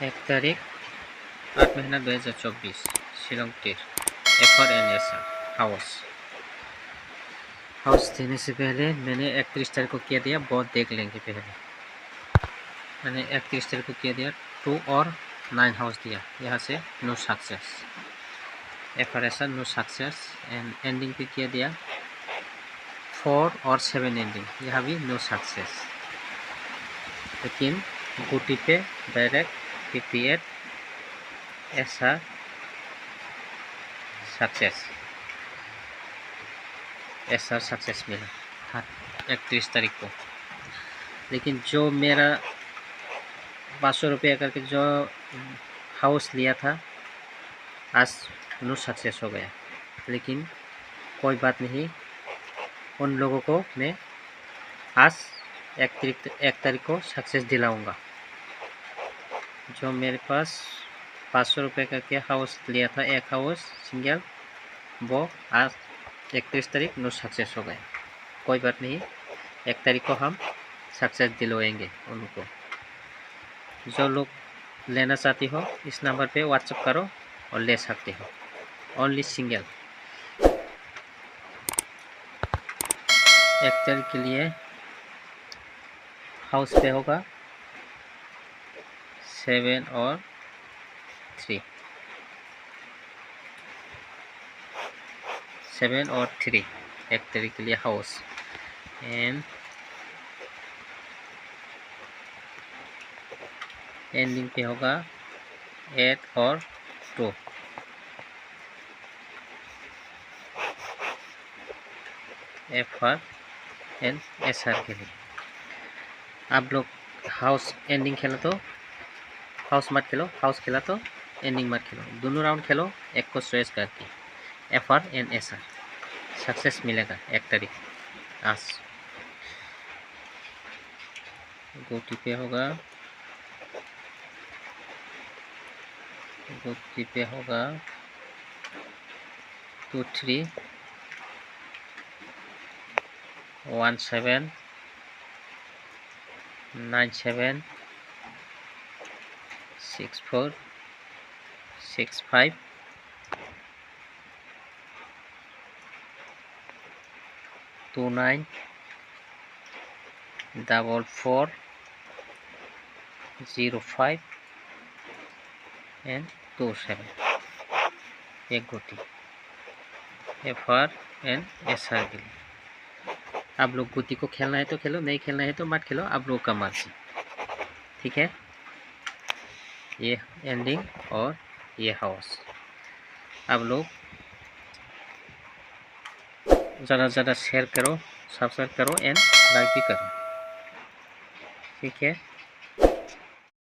1 तारीख 8 महीना 2024 Shillong टीर FRNSR house देने से पहले मैंने 31 तारीख को किया दिया। बहुत देख लेंगे पहले। मैंने 31 तारीख को किया दिया 2 और 9 हाउस दिया। यहाँ से no success, FRSR no success. And ending पे किया दिया 4 और 7 एंडिंग, यहाँ भी नो सक्सेस। लेकिन बूटी पे डायरेक्ट 58 SR सक्सेस मिला 31 तारीख को। लेकिन जो मेरा 500 रुपया करके जो हाउस लिया था आज नो सक्सेस हो गया। लेकिन कोई बात नहीं, उन लोगों को मैं आज 1 तारीख को सक्सेस दिलाऊंगा। जो मेरे पास 500 रुपये करके हाउस लिया था, एक हाउस सिंगल, वो आज 31 तारीख नो सक्सेस हो गया। कोई बात नहीं, 1 तारीख को हम सक्सेस दिलवाएंगे उनको। जो लोग लेना चाहती हो इस नंबर पे व्हाट्सएप करो और ले सकते हो। ओनली सिंगल 1 तारीख के लिए हाउस पे होगा 7 और 3, 7 और 3 1 तारीख के लिए हाउस। एंड एंडिंग पे होगा 8 और 2। FRNSR के लिए आप लोग हाउस एंडिंग खेलो तो हाउस मत खेलो, हाउस खेला तो एंडिंग मत खेलो। दोनों राउंड खेलो एक को स्ट्रेस करके। FRNSR सक्सेस मिलेगा 1 तारीख आज। गोटी पे होगा 2 3 1 7 9 7 6 4 6 5 2 9 4 4 0 5 एंड 2 7। एक गोटी FRNSR के लिए। आप लोग गोटी को खेलना है तो खेलो, नहीं खेलना है तो मत खेलो, आप लोग का मर्जी। ठीक है, ये एंडिंग और ये हाउस। आप लोग ज़्यादा शेयर करो, सब्सक्राइब करो एंड लाइक भी करो। ठीक है।